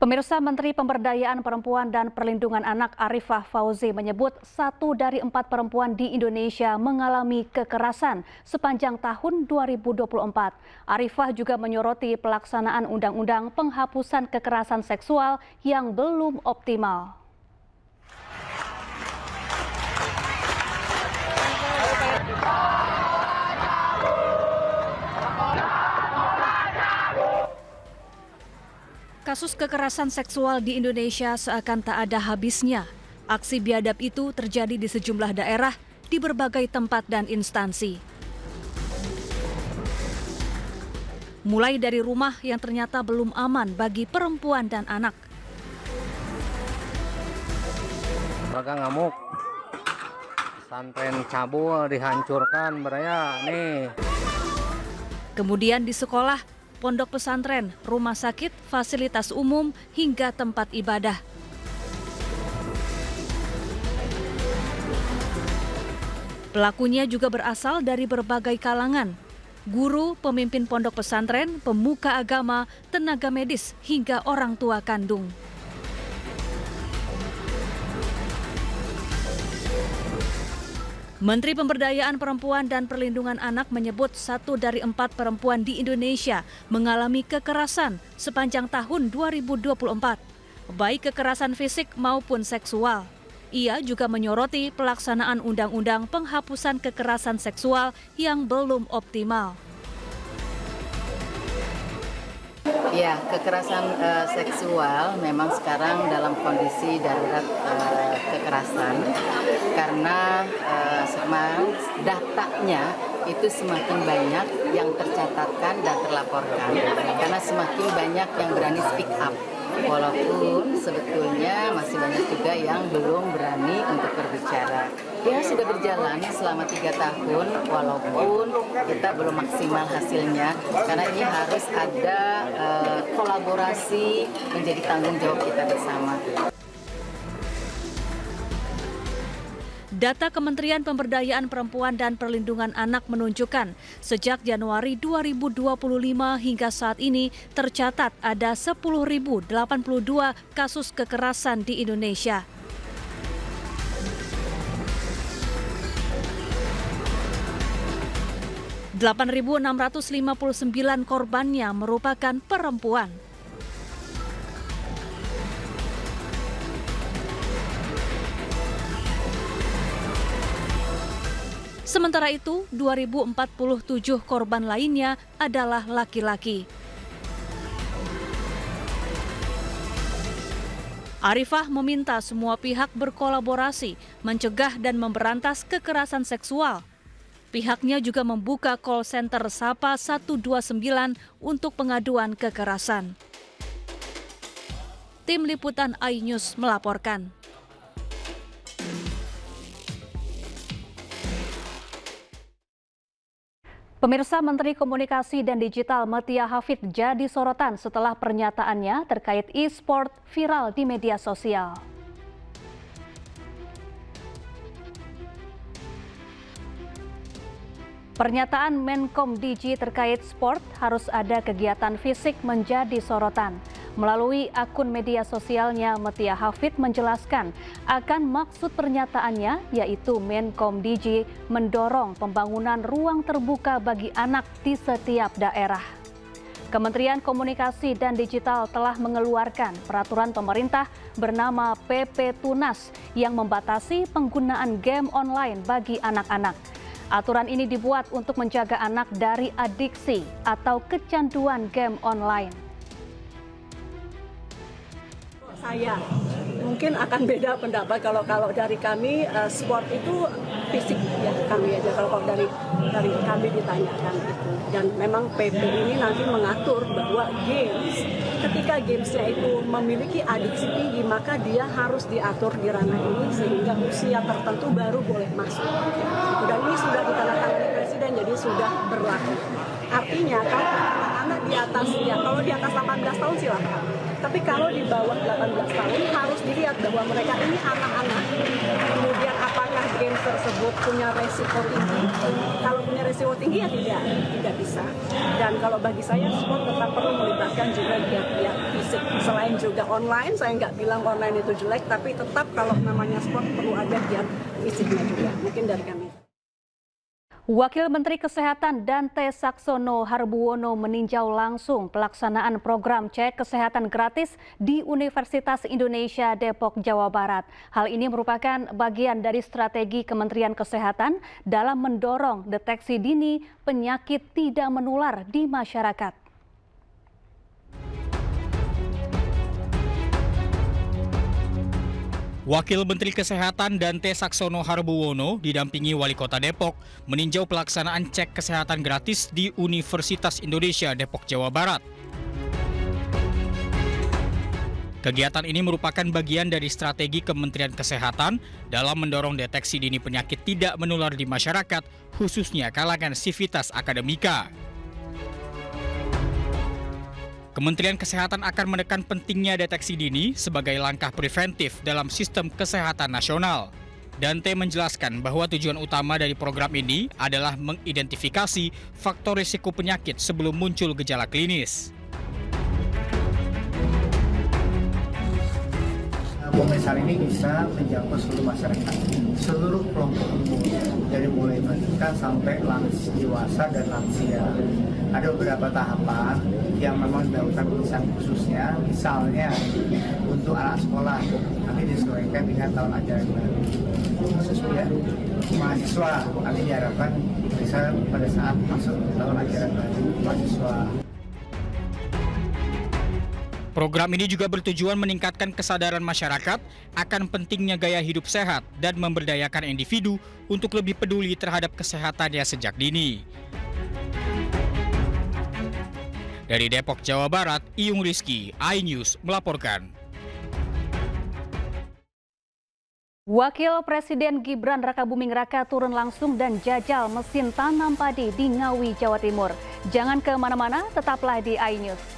Pemirsa, Menteri Pemberdayaan Perempuan dan Perlindungan Anak Arifah Fauzi menyebut 1 dari 4 perempuan di Indonesia mengalami kekerasan sepanjang tahun 2024. Arifah juga menyoroti pelaksanaan Undang-Undang Penghapusan Kekerasan Seksual yang belum optimal. Kasus kekerasan seksual di Indonesia seakan tak ada habisnya. Aksi biadab itu terjadi di sejumlah daerah, di berbagai tempat dan instansi. Mulai dari rumah yang ternyata belum aman bagi perempuan dan anak. Mereka ngamuk, pesantren cabul dihancurkan, beraya nih. Kemudian di sekolah, pondok pesantren, rumah sakit, fasilitas umum, hingga tempat ibadah. Pelakunya juga berasal dari berbagai kalangan. Guru, pemimpin pondok pesantren, pemuka agama, tenaga medis, hingga orang tua kandung. Menteri Pemberdayaan Perempuan dan Perlindungan Anak menyebut 1 dari 4 perempuan di Indonesia mengalami kekerasan sepanjang tahun 2024, baik kekerasan fisik maupun seksual. Ia juga menyoroti pelaksanaan Undang-Undang Penghapusan Kekerasan Seksual yang belum optimal. Ya, kekerasan seksual memang sekarang dalam kondisi darurat kekerasan karena datanya itu semakin banyak yang tercatatkan dan terlaporkan karena semakin banyak yang berani speak up. Walaupun sebetulnya masih banyak juga yang belum berani untuk berbicara. Ya sudah berjalan selama 3 tahun walaupun kita belum maksimal hasilnya karena ini harus ada kolaborasi menjadi tanggung jawab kita bersama. Data Kementerian Pemberdayaan Perempuan dan Perlindungan Anak menunjukkan sejak Januari 2025 hingga saat ini tercatat ada 10.082 kasus kekerasan di Indonesia. (8.659) korbannya merupakan perempuan. Sementara itu, 2.047 korban lainnya adalah laki-laki. Arifah meminta semua pihak berkolaborasi mencegah dan memberantas kekerasan seksual. Pihaknya juga membuka call center Sapa 129 untuk pengaduan kekerasan. Tim Liputan iNews melaporkan. Pemirsa, Menteri Komunikasi dan Digital Mutia Hafid jadi sorotan setelah pernyataannya terkait e-sport viral di media sosial. Pernyataan Menkom Digi terkait sport harus ada kegiatan fisik menjadi sorotan. Melalui akun media sosialnya, Mutia Hafid menjelaskan akan maksud pernyataannya, yaitu Menkom Digi mendorong pembangunan ruang terbuka bagi anak di setiap daerah. Kementerian Komunikasi dan Digital telah mengeluarkan peraturan pemerintah bernama PP Tunas yang membatasi penggunaan game online bagi anak-anak. Aturan ini dibuat untuk menjaga anak dari adiksi atau kecanduan game online. Saya mungkin akan beda pendapat kalau dari kami sport itu fisik ya kami aja kalau dari kami ditanyakan itu, dan memang PP ini nanti mengatur bahwa ketika gamesnya itu memiliki adiksi tinggi maka dia harus diatur di ranah ini sehingga usia tertentu baru boleh masuk, dan ini sudah ditandatangani Presiden jadi sudah berlaku. Artinya kalau anak di atasnya, kalau di atas 18 tahun silakan. Tapi kalau di bawah 18 tahun harus dilihat bahwa mereka ini anak-anak. Kemudian apakah game tersebut punya resiko tinggi? Kalau punya resiko tinggi ya tidak bisa. Dan kalau bagi saya sport tetap perlu melibatkan juga giat-giat fisik. Selain juga online, saya nggak bilang online itu jelek, tapi tetap kalau namanya sport perlu ada giat fisiknya juga. Mungkin dari kami. Wakil Menteri Kesehatan Dante Saxono Harbuwono meninjau langsung pelaksanaan program cek kesehatan gratis di Universitas Indonesia Depok, Jawa Barat. Hal ini merupakan bagian dari strategi Kementerian Kesehatan dalam mendorong deteksi dini penyakit tidak menular di masyarakat. Wakil Menteri Kesehatan Dante Saxono Harbuwono didampingi Wali Kota Depok meninjau pelaksanaan cek kesehatan gratis di Universitas Indonesia Depok, Jawa Barat. Kegiatan ini merupakan bagian dari strategi Kementerian Kesehatan dalam mendorong deteksi dini penyakit tidak menular di masyarakat, khususnya kalangan sivitas akademika. Kementerian Kesehatan akan menekan pentingnya deteksi dini sebagai langkah preventif dalam sistem kesehatan nasional. Dante menjelaskan bahwa tujuan utama dari program ini adalah mengidentifikasi faktor risiko penyakit sebelum muncul gejala klinis. Pemeriksaan ini bisa menjangkau seluruh masyarakat, seluruh kelompok umum, dari mulai balita sampai dewasa dan lansia. Ada beberapa tahapan yang memang dilakukan pemeriksaan khususnya, misalnya untuk anak sekolah, nanti disesuaikan dengan tahun ajaran baru. Khususnya mahasiswa, nanti diharapkan bisa pada saat masuk tahun ajaran baru mahasiswa. Program ini juga bertujuan meningkatkan kesadaran masyarakat akan pentingnya gaya hidup sehat dan memberdayakan individu untuk lebih peduli terhadap kesehatannya sejak dini. Dari Depok, Jawa Barat, Iyung Rizky, iNews melaporkan. Wakil Presiden Gibran Rakabuming Raka turun langsung dan jajal mesin tanam padi di Ngawi, Jawa Timur. Jangan kemana-mana, tetaplah di iNews.